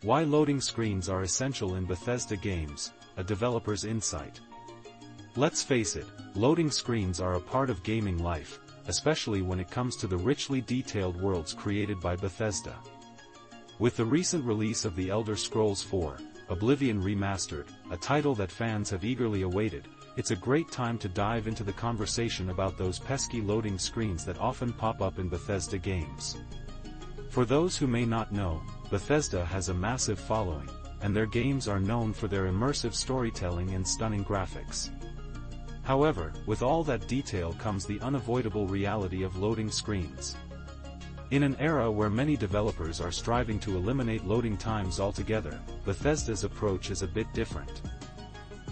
Why loading screens are essential in Bethesda games, a developer's insight. Let's face it, loading screens are a part of gaming life, especially when it comes to the richly detailed worlds created by Bethesda. With the recent release of The Elder Scrolls IV: Oblivion Remastered, a title that fans have eagerly awaited, it's a great time to dive into the conversation about those pesky loading screens that often pop up in Bethesda games. For those who may not know, Bethesda has a massive following, and their games are known for their immersive storytelling and stunning graphics. However, with all that detail comes the unavoidable reality of loading screens. In an era where many developers are striving to eliminate loading times altogether, Bethesda's approach is a bit different.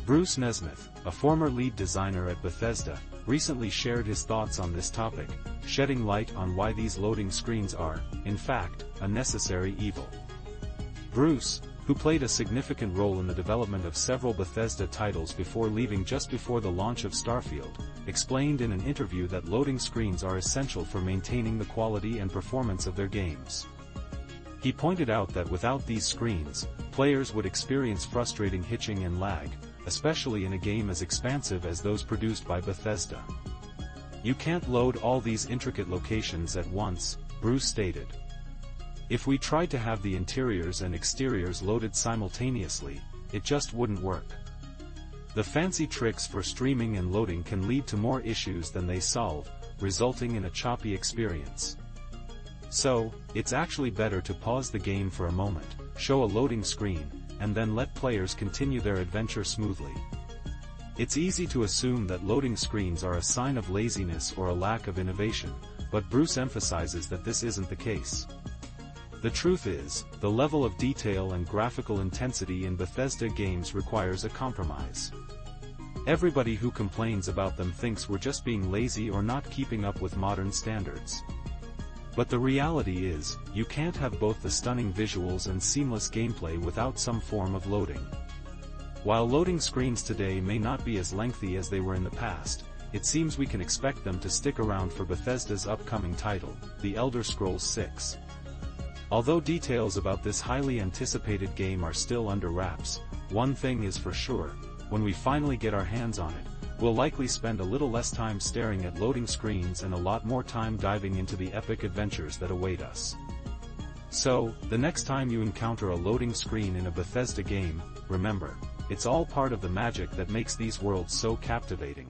Bruce Nesmith, a former lead designer at Bethesda, recently shared his thoughts on this topic, shedding light on why these loading screens are, in fact, a necessary evil. Bruce, who played a significant role in the development of several Bethesda titles before leaving just before the launch of Starfield, explained in an interview that loading screens are essential for maintaining the quality and performance of their games. He pointed out that without these screens, players would experience frustrating hitching and lag, especially in a game as expansive as those produced by Bethesda. "You can't load all these intricate locations at once," Bruce stated. "If we tried to have the interiors and exteriors loaded simultaneously, it just wouldn't work. The fancy tricks for streaming and loading can lead to more issues than they solve, resulting in a choppy experience. So, it's actually better to pause the game for a moment, show a loading screen, and then let players continue their adventure smoothly." It's easy to assume that loading screens are a sign of laziness or a lack of innovation, but Bruce emphasizes that this isn't the case. The truth is, the level of detail and graphical intensity in Bethesda games requires a compromise. Everybody who complains about them thinks we're just being lazy or not keeping up with modern standards. But the reality is, you can't have both the stunning visuals and seamless gameplay without some form of loading. While loading screens today may not be as lengthy as they were in the past, it seems we can expect them to stick around for Bethesda's upcoming title, The Elder Scrolls VI. Although details about this highly anticipated game are still under wraps, one thing is for sure: when we finally get our hands on it, we'll likely spend a little less time staring at loading screens and a lot more time diving into the epic adventures that await us. So, the next time you encounter a loading screen in a Bethesda game, remember, it's all part of the magic that makes these worlds so captivating.